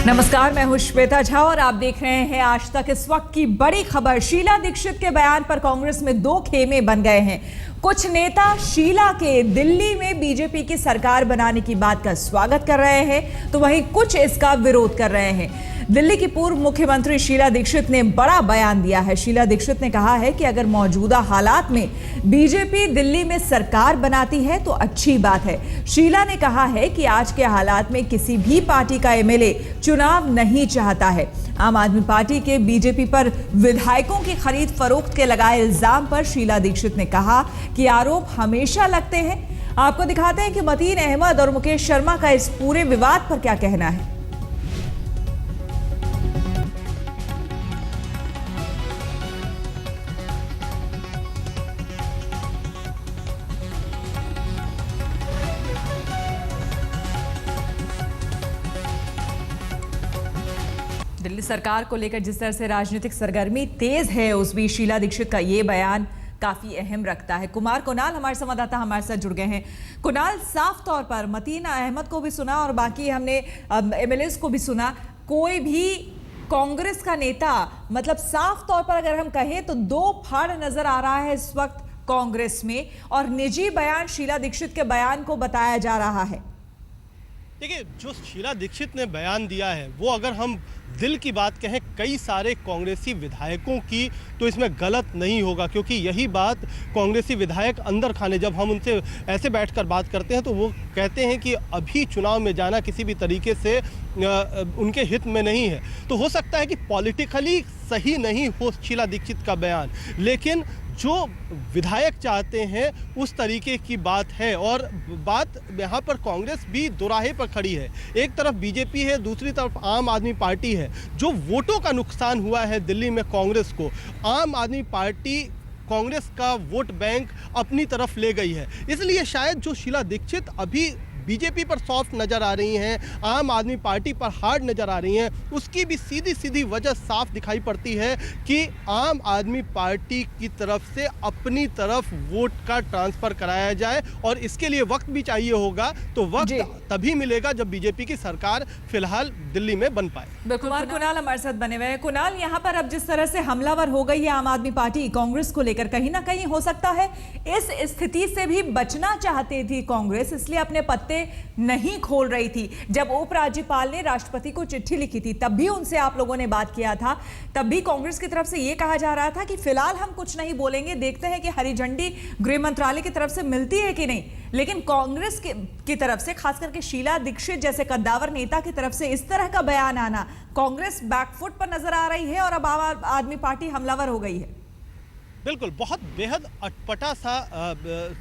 नमस्कार, मैं हूं श्वेता झा और आप देख रहे हैं आज तक। इस वक्त की बड़ी खबर, शीला दीक्षित के बयान पर कांग्रेस में दो खेमे बन गए हैं। कुछ नेता शीला के दिल्ली में बीजेपी की सरकार बनाने की बात का स्वागत कर रहे हैं, तो वहीं कुछ इसका विरोध कर रहे हैं। दिल्ली की पूर्व मुख्यमंत्री शीला दीक्षित ने बड़ा बयान दिया है। शीला दीक्षित ने कहा है कि अगर मौजूदा हालात में बीजेपी दिल्ली में सरकार बनाती है तो अच्छी बात है। शीला ने कहा है कि आज के हालात में किसी भी पार्टी का एमएलए चुनाव नहीं चाहता है। आम आदमी पार्टी के बीजेपी पर विधायकों की खरीद फरोख्त के लगाए इल्जाम पर शीला दीक्षित ने कहा कि आरोप हमेशा लगते हैं। आपको दिखाते हैं कि मतीन अहमद और मुकेश शर्मा का इस पूरे विवाद पर क्या कहना है। दिल्ली सरकार को लेकर जिस तरह से राजनीतिक सरगर्मी तेज है, उस बीच शीला दीक्षित का ये बयान काफी अहम रखता है। कुणाल हमारे संवाददाता हमारे साथ जुड़ गए हैं। कुणाल, साफ तौर पर मतीन अहमद को भी सुना और बाकी हमने एमएलएस को भी सुना। कोई भी कांग्रेस का नेता, मतलब साफ तौर पर अगर हम कहें तो दो फाड़ नजर आ रहा है इस वक्त कांग्रेस में, और निजी बयान शीला दीक्षित के बयान को बताया जा रहा है। देखिए, जो शीला दीक्षित ने बयान दिया है वो अगर हम दिल की बात कहें कई सारे कांग्रेसी विधायकों की, तो इसमें गलत नहीं होगा, क्योंकि यही बात कांग्रेसी विधायक अंदर खाने, जब हम उनसे ऐसे बैठकर बात करते हैं तो वो कहते हैं कि अभी चुनाव में जाना किसी भी तरीके से उनके हित में नहीं है। तो हो सकता है कि पॉलिटिकली सही नहीं हो शीला दीक्षित का बयान, लेकिन जो विधायक चाहते हैं उस तरीके की बात है। और बात यहाँ पर कांग्रेस भी दोराहे पर खड़ी है। एक तरफ बीजेपी है, दूसरी तरफ आम आदमी पार्टी है। जो वोटों का नुकसान हुआ है दिल्ली में कांग्रेस को, आम आदमी पार्टी कांग्रेस का वोट बैंक अपनी तरफ ले गई है। इसलिए शायद जो शीला दीक्षित अभी बीजेपी पर सॉफ्ट नज़र आ रही हैं, आम आदमी पार्टी पर हार्ड नज़र आ रही हैं, उसकी भी सीधी सीधी वजह साफ दिखाई पड़ती है कि आम आदमी पार्टी की तरफ से अपनी तरफ वोट का ट्रांसफ़र कराया जाए, और इसके लिए वक्त भी चाहिए होगा। तो वक्त तभी मिलेगा जब बीजेपी की सरकार फिलहाल दिल्ली में बन पाए। बिल्कुल, कुणाल हमारे साथ बने हुए हैं। कुणाल, यहाँ पर अब जिस तरह से हमलावर हो गई है आम आदमी पार्टी कांग्रेस को लेकर, कहीं ना कहीं हो सकता है इस स्थिति से भी बचना चाहती थी कांग्रेस, इसलिए अपने पत्ते नहीं खोल रही थी। जब उपराज्यपाल ने राष्ट्रपति को चिट्ठी लिखी थी तब भी उनसे आप लोगों ने बात किया था, तब भी कांग्रेस की तरफ से यह कहा जा रहा था कि फिलहाल हम कुछ नहीं बोलेंगे, देखते हैं कि हरी झंडी गृह मंत्रालय की तरफ से मिलती है कि नहीं। लेकिन कांग्रेस की तरफ से, खास करके शीला दीक्षित जैसे कद्दावर नेता की तरफ से इस तरह का बयान आना, कांग्रेस बैकफुट पर नजर आ रही है और अब आम आदमी पार्टी हमलावर हो गई है। बिल्कुल, बहुत बेहद अटपटा सा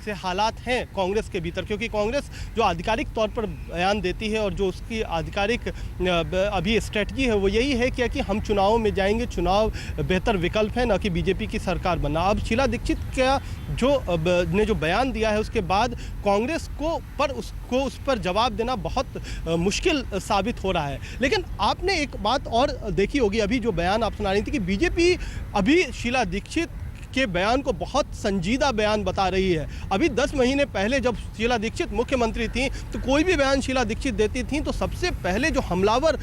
से हालात हैं कांग्रेस के भीतर, क्योंकि कांग्रेस जो आधिकारिक तौर पर बयान देती है और जो उसकी आधिकारिक अभी स्ट्रेटजी है वो यही है कि हम चुनाव में जाएंगे, चुनाव बेहतर विकल्प है, न कि बीजेपी की सरकार बनना। अब शीला दीक्षित का जो बयान दिया है उसके बाद कांग्रेस को उस पर जवाब देना बहुत मुश्किल साबित हो रहा है। लेकिन आपने एक बात और देखी होगी, अभी जो बयान आप सुना रही थी कि बीजेपी अभी शीला दीक्षित के बयान को बहुत संजीदा बयान बता रही है। अभी 10 महीने पहले जब शीला दीक्षित मुख्यमंत्री थी तो कोई भी बयान शीला दीक्षित देती थी तो सबसे पहले जो हमलावर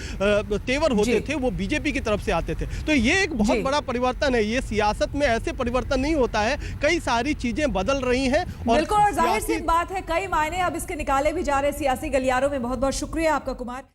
तेवर होते थे वो बीजेपी की तरफ से आते थे। तो ये एक बहुत बड़ा परिवर्तन है। ये सियासत में ऐसे परिवर्तन नहीं होता है, कई सारी चीजें बदल रही हैं। बिल्कुल, और जाहिर सी बात है कई मायने अब इसके निकाले भी जा रहे हैं सियासी गलियारों में। बहुत बहुत शुक्रिया आपका कुमार।